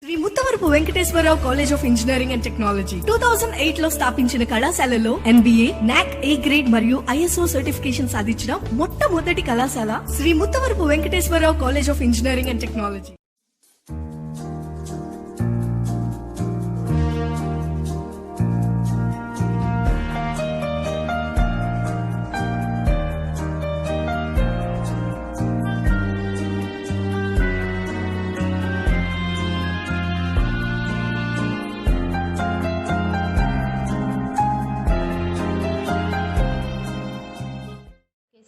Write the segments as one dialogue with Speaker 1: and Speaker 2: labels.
Speaker 1: Shri Muttavarapu Venkateswararao college of engineering and technology 2008 లో స్థాపించిన కళాశాలలో NBA, NAC A గ్రేడ్ మరియు ISO సర్టిఫికేషన్ సాధించిన మొట్టమొదటి కళాశాల Shri Muttavarapu Venkateswararao college of engineering and technology.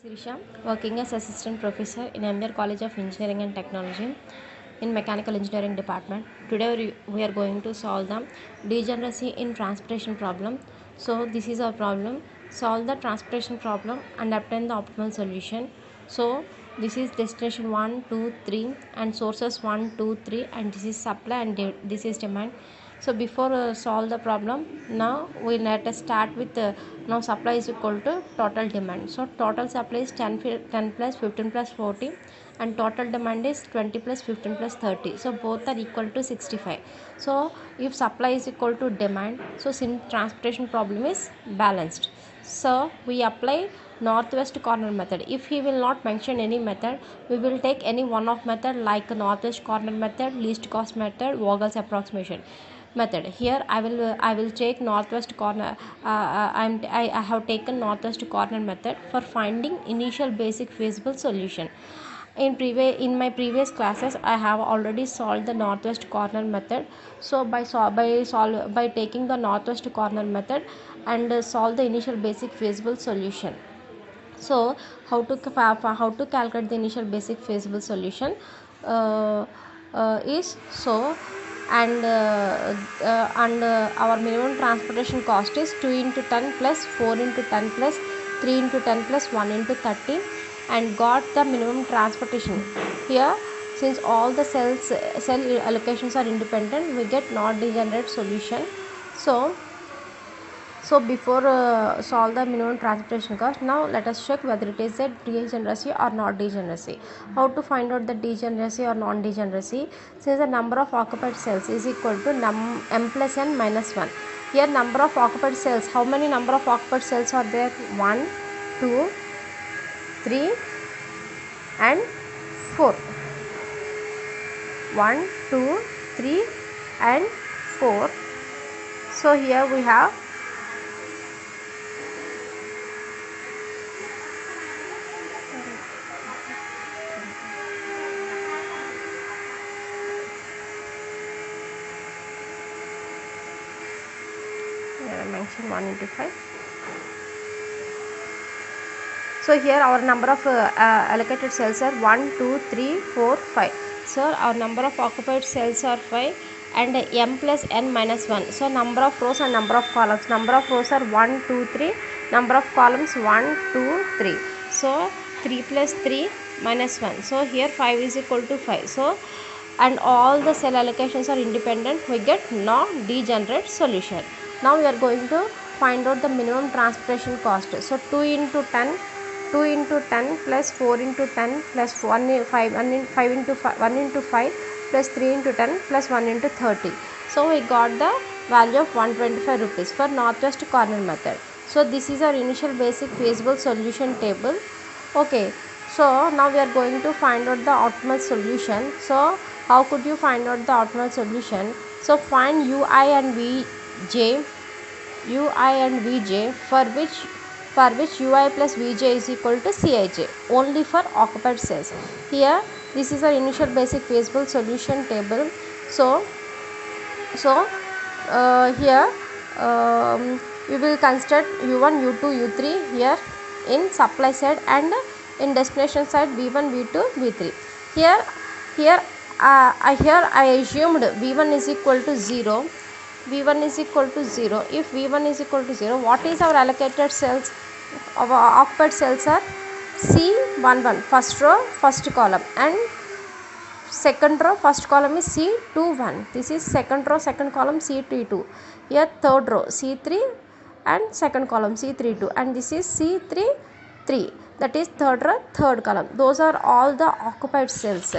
Speaker 2: Sirisha, working as assistant professor in MBR College of Engineering and Technology in Mechanical Engineering Department. Today we are going to solve the degeneracy in transpiration problem. So this is our problem. Solve the transpiration problem and obtain the optimal solution. So this is destination 1, 2, 3 and sources 1, 2, 3 and this is supply and this is demand. So before solve the problem, now we let us start with now supply is equal to total demand. So total supply is 10 plus 15 plus 40 and total demand is 20 plus 15 plus 30. So both are equal to 65. So if supply is equal to demand, so since transportation problem is balanced, so we apply northwest corner method. If he will not mention any method, we will take any one of method like northwest corner method, least cost method, Vogel's approximation method. Here I will take northwest corner. I have taken northwest corner method for finding initial basic feasible solution. In my previous classes I have already solved the northwest corner method. So by taking the northwest corner method and solve the initial basic feasible solution. So how to calculate the initial basic feasible solution is so and our minimum transportation cost is 2 into 10 plus 4 into 10 plus 3 into 10 plus 1 into 30 and got the minimum transportation. Here since all the cell allocations are independent, we get not degenerate solution. So before solve the minimum transportation cost, now let us check whether it is a degeneracy or not degeneracy. How to find out the degeneracy or non-degeneracy? Since the number of occupied cells is equal to m plus n minus 1. Here number of occupied cells, how many number of occupied cells are there? 1, 2, 3 and 4. 1, 2, 3 and 4. So here we have mention 1 into 5. So here our number of allocated cells are 1, 2, 3, 4, 5. So our number of occupied cells are 5 and m plus n minus 1. So number of rows and number of columns. Number of rows are 1, 2, 3. Number of columns 1, 2, 3. So 3 plus 3 minus 1. So here 5 is equal to 5. So and all the cell allocations are independent, we get non-degenerate solution. Now we are going to find out the minimum transportation cost. So 2 into 10 plus 4 into 10 plus 1 into 5 plus 3 into 10 plus 1 into 30. So we got the value of 125 rupees for northwest corner method. So this is our initial basic feasible solution table. Okay, so now we are going to find out the optimal solution. So how could you find out the optimal solution? So find ui and vj for which ui plus vj is equal to cij only for occupied cells. Here this is our initial basic feasible solution table. So here we will consider u1 u2 u3 here in supply side and in destination side v1 v2 v3. Here I assumed v1 is equal to 0. v1 is equal to 0. If v1 is equal to 0, what is our allocated cells? Our occupied cells are C11, first row, first column, and second row, first column is C21. This is second row, second column C22. Here third row C3 and second column C32, and this is C33. That is third row, third column. Those are all the occupied cells.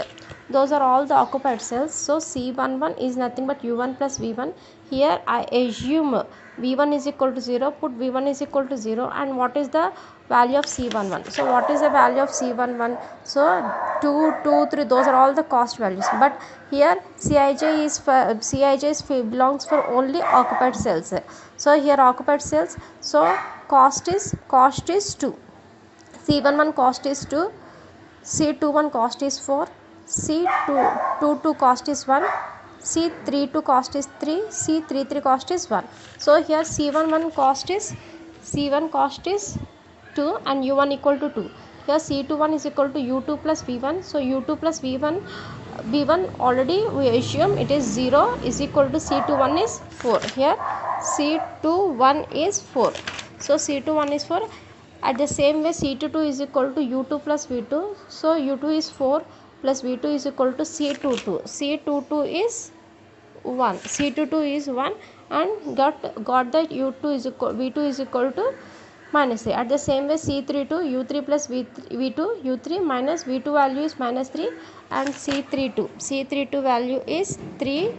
Speaker 2: those are all the occupied cells. So C11 is nothing but U1 plus V1. Here I assume V1 is equal to 0, put V1 is equal to 0, and what is the value of C11? So what is the value of C11? So 2, 2, 3, those are all the cost values, but here Cij belongs for only occupied cells. So here occupied cells, so cost is 2, C11 cost is 2, C21 cost is 4, C22 cost is 1, C32 cost is 3, C33 cost is 1. So here C1 cost is 2 and U1 equal to 2. Here C21 is equal to U2 plus V1. So U2 plus V1 already we assume it is 0 is equal to C21 is 4. Here C21 is 4. So C21 is 4. At the same way C22 is equal to U2 plus V2. So U2 is 4 plus V2 is equal to C22. C22 is 1. C22 is 1 and got the U2 is equal, V2 is equal to minus 3. At the same way C32 U3 plus V2 U3 minus V2 value is minus 3 and C32 value is 3.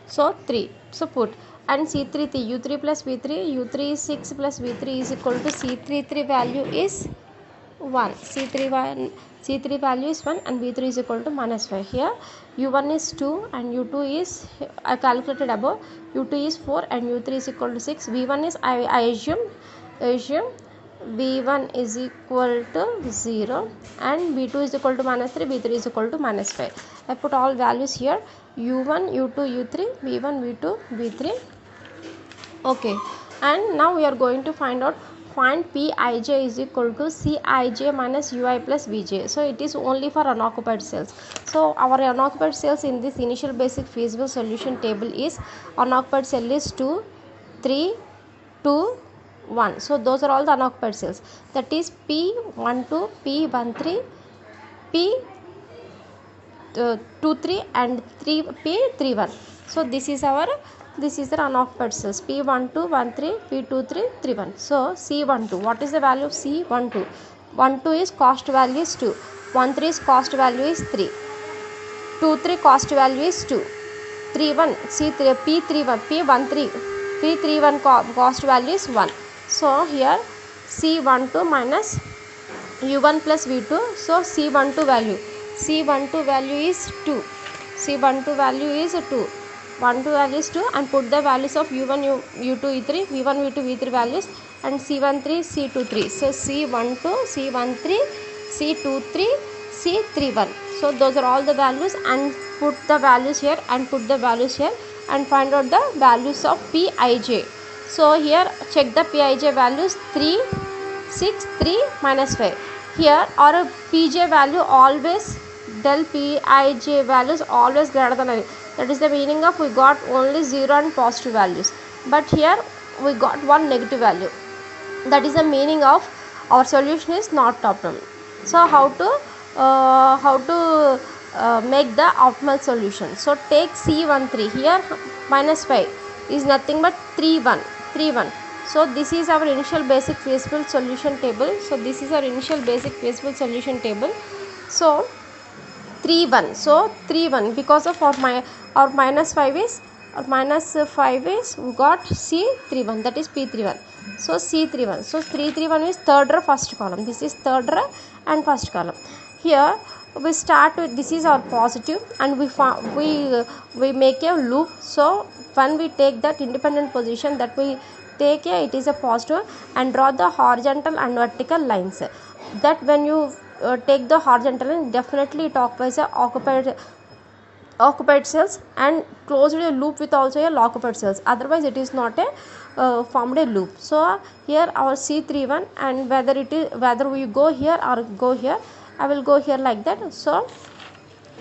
Speaker 2: So 3. So put and C33 U3 plus V3 U3 is 6 plus V3 is equal to C33 value is 1. C3 value is 1 and V3 is equal to minus 5. Here U1 is 2 and U2 is I calculated above. U2 is 4 and U3 is equal to 6. V1 is I assume V1 is equal to 0 and V2 is equal to minus 3, V3 is equal to minus 5. I put all values here, U1, U2, U3, V1, V2, V3. Okay, and now we are going to find Pij is equal to Cij minus Ui plus Vj. So it is only for unoccupied cells. So our unoccupied cells in this initial basic feasible solution table is unoccupied cell is 2, 3, 2, 1. So those are all the unoccupied cells. That is P12, P13, P23 and P31. So this is the unoccupied cells P12, 13, P23, 31. So C12, what is the value of C12? 12 is cost value is 2, 13 is cost value is 3, 23 cost value is 2, 31 C3 P31 cost value is 1. So here C12 minus U1 plus V2. So C12 value is 2. C12 value is 2. 1, 2 values 2 and put the values of U1, U2, E3, V1, V2, V3 values and C13, C23. So C12, C13, C23, C31. So those are all the values and put the values here and find out the values of Pij. So here check the Pij values 3, 6, 3, minus 5. Here our Pj value always del Pij values always greater than 9. That is the meaning of we got only 0 and positive values, but here we got one negative value. That is the meaning of our solution is not optimum. So how to make the optimal solution? So take C13 here minus 5 is nothing but 3, 1. So this is our initial basic feasible solution table. So 3, 1. So 3, 1 because of our minus 5 is we got C31, that is P31. So C31. So 331 is third row first column. This is third row and first column. Here we start with this is our positive and we make a loop. So when we take that independent position that we take it is a positive and draw the horizontal and vertical lines. That when you take the horizontal line, definitely it occupies a occupied cells and closed a loop with also a occupied cells, otherwise it is not a formed a loop. So here our C31 and whether we go here or go here, I will go here like that. So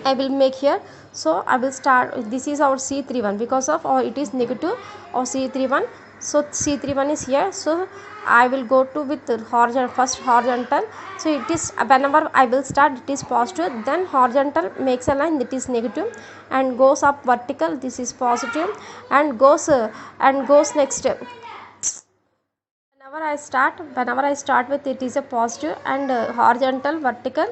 Speaker 2: I will make here. So I will start, this is our C31 because of it is negative or C31. So C31 is here. So I will go to with horizontal, first horizontal. So it is whenever I will start it is positive, then horizontal makes a line that is negative and goes up vertical, this is positive and goes next. Whenever I start with it is a positive and horizontal vertical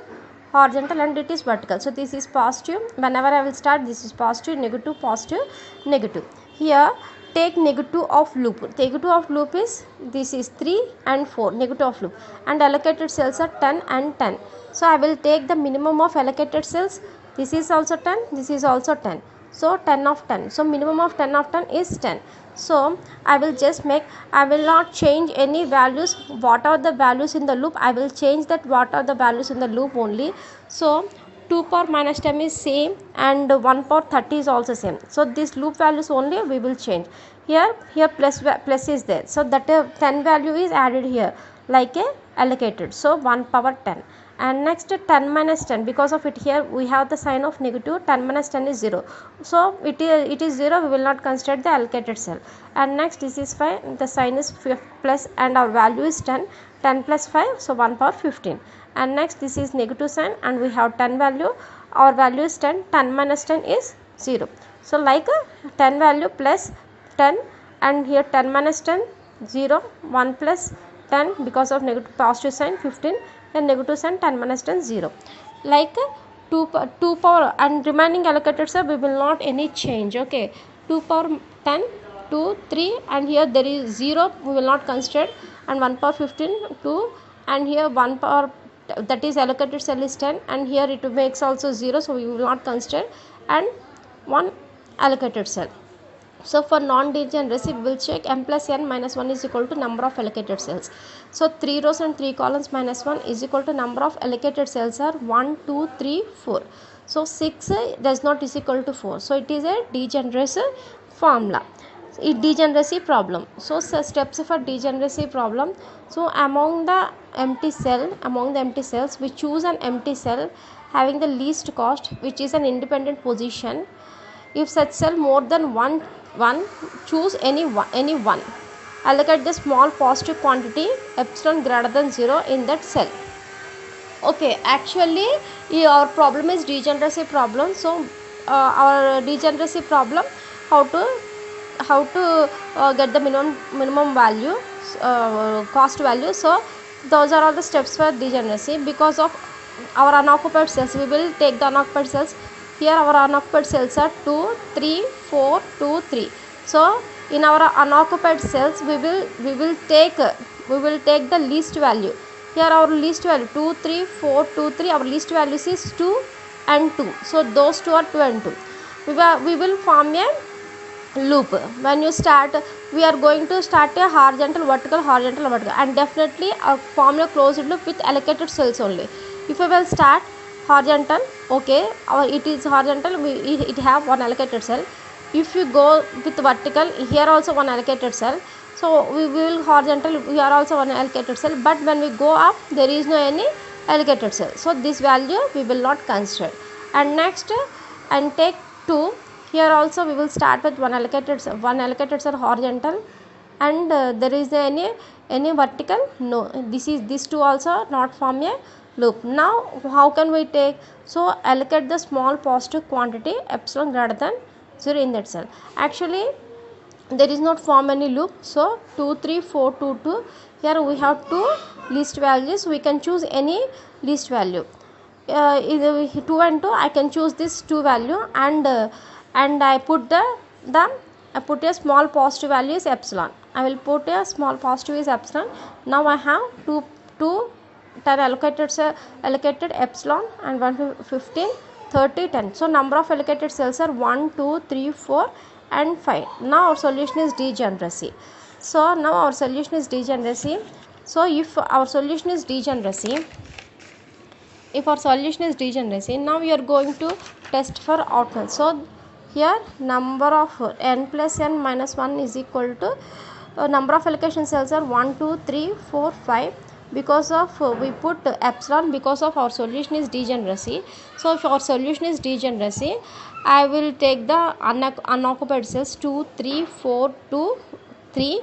Speaker 2: horizontal and it is vertical. So this is positive. Whenever I will start, this is positive, negative, negative. Here take negative of loop. Negative of loop is this is 3 and 4, negative of loop, and allocated cells are 10 and 10. So I will take the minimum of allocated cells. This is also 10, this is also 10. So 10 of 10. So minimum of 10 of 10 is 10. So I will just make, I will not change any values. What are the values in the loop, I will change that what are the values in the loop only. So 2 power minus 10 is same, and 1 power 30 is also same. So this loop values only we will change. Here plus is there, so that 10 value is added here like a allocated. So 1 power 10. And next 10 minus 10, because of it here we have the sign of negative. 10 minus 10 is 0, so it is 0, we will not consider the allocated cell. And next this is 5, the sign is plus, and our value is 10. 10 plus 5, so 1 power 15. And next this is negative sign, and we have 10 value, our value is 10. 10 minus 10 is 0. So like 10 value plus 10, and here 10 minus 10 0, 1 plus 10 because of negative positive sign 15, and negative sign 10 minus 10 0. Like 2 power, and remaining allocated cell we will not any change. Okay, 2 power 10, 2, 3, and here there is 0, we will not consider, and 1 power 15, 2, and here 1 power, that is allocated cell is 10, and here it makes also 0, so we will not consider, and 1 allocated cell. So for non-degeneracy we will check m plus n minus 1 is equal to number of allocated cells. So 3 rows and 3 columns minus 1 is equal to number of allocated cells are 1, 2, 3, 4. So 6 does not is equal to 4. So it is a degeneracy formula. Degeneracy problem. So steps for degeneracy problem. So among the empty cells we choose an empty cell having the least cost, which is an independent position. If such cell more than one, choose any one. Allocate the small positive quantity epsilon greater than 0 in that cell. Okay, actually our problem is degeneracy problem. So our degeneracy problem, how to get the minimum value, cost value. So those are all the steps for degeneracy. Because of our unoccupied cells, we will take the unoccupied cells. Here our unoccupied cells are 2, 3, 4, 2, 3. So in our unoccupied cells we will take the least value. Here our least value 2, 3, 4, 2, 3. Our least values is 2 and 2. So those two are 2 and 2. We will form a loop. When you start, we are going to start a horizontal, vertical, and definitely form a closed loop with allocated cells only. If we will start horizontal, okay, it is horizontal, it have one allocated cell. If you go with vertical, here also one allocated cell. So we will horizontal, we are also one allocated cell, but when we go up there is no any allocated cell, so this value we will not consider. And next, and take 2. Here also we will start with one allocated cell horizontal, and there is any vertical, no, these two also not form a loop. Now how can we take? So allocate the small positive quantity epsilon greater than 0 in that cell. Actually there is not form any loop. So 2, 3, 4, 2, 2. Here we have 2 least values, we can choose any least value. Either 2 and 2, I can choose this 2 value, and I put I put a small positive value is epsilon. I will put a small positive is epsilon. Now I have 2 10 allocated epsilon, and 1, 15, 30, 10. So number of allocated cells are 1, 2, 3, 4 and 5. Now our solution is degeneracy. So now our solution is degeneracy. So if our solution is degeneracy, now we are going to test for outcome. So here number of n plus n minus 1 is equal to number of allocation cells are 1, 2, 3, 4, 5. Because of we put epsilon, because of our solution is degeneracy. So if our solution is degeneracy, I will take the unoccupied cells 2, 3, 4, 2, 3.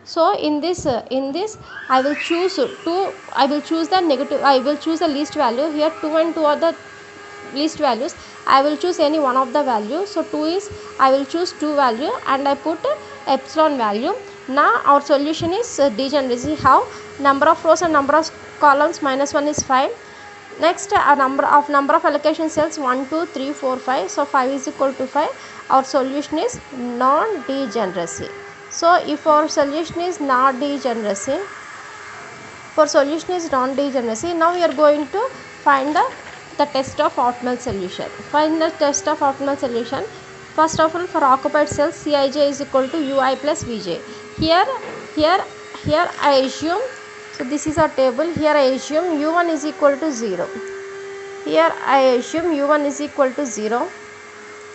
Speaker 2: So in this I will choose the negative, I will choose the least value. Here 2 and 2 are the least values. I will choose any one of the value. So 2 is, I will choose 2 value, and I put epsilon value. Now our solution is degeneracy. How? Number of rows and number of columns minus 1 is 5. Next, a number of allocation cells 1, 2, 3, 4, 5. So 5 is equal to 5. Our solution is non-degeneracy. So if our solution is non-degeneracy, now we are going to find the test of optimal solution. Find the test of optimal solution. First of all, for occupied cells, Cij is equal to Ui plus Vj. Here I assume, so this is our table. Here I assume U1 is equal to 0. Here I assume U1 is equal to 0.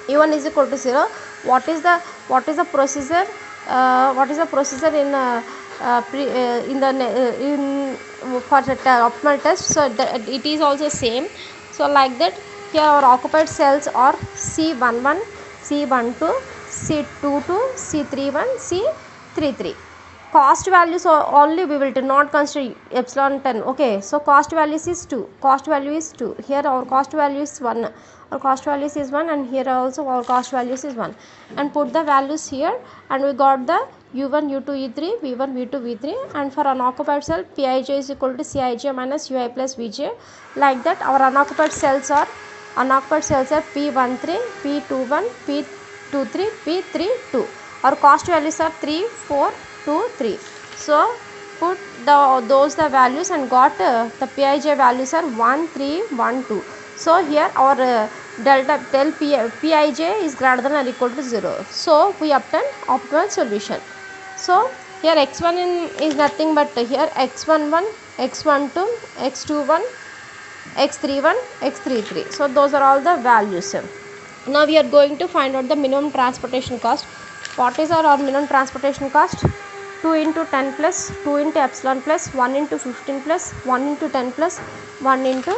Speaker 2: U1 is equal to 0. What is the procedure? What is the procedure in for the optimal test? So it is also same. So like that, here our occupied cells are C11, C12, C22, C31, C33. Cost values only we will not consider epsilon 10. Okay, so cost values is 2. Cost value is 2. Here our cost value is 1. Our cost values is 1, and here also our cost values is 1. And put the values here, and we got the U1, U2, E3, V1, V2, V3. And for unoccupied cell, Pij is equal to Cij minus Ui plus Vj. Like that, our unoccupied cells are P13, P21, P23, P32. Our cost values are 3, 4, 2, 3. So put the values and got the Pij values are 1, 3, 1, 2. So here our del Pij is greater than or equal to 0. So we obtain optimal solution. So here x1 is nothing but here x11, x12, x21, x31, x33. So those are all the values. Now we are going to find out the minimum transportation cost. What is our minimum transportation cost? 2 into 10 plus 2 into epsilon plus 1 into 15 plus 1 into 10 plus 1 into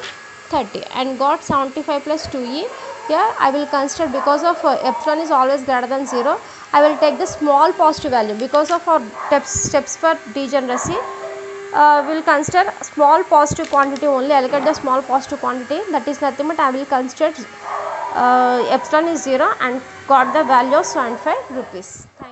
Speaker 2: 30, and got 75 plus 2e. Here I will consider, because of epsilon is always greater than 0, I will take the small positive value. Because of our steps for degeneracy, we will consider small positive quantity only. Allocate the small positive quantity, that is nothing but I will consider epsilon is 0, and got the value of 75 rupees. Thank you.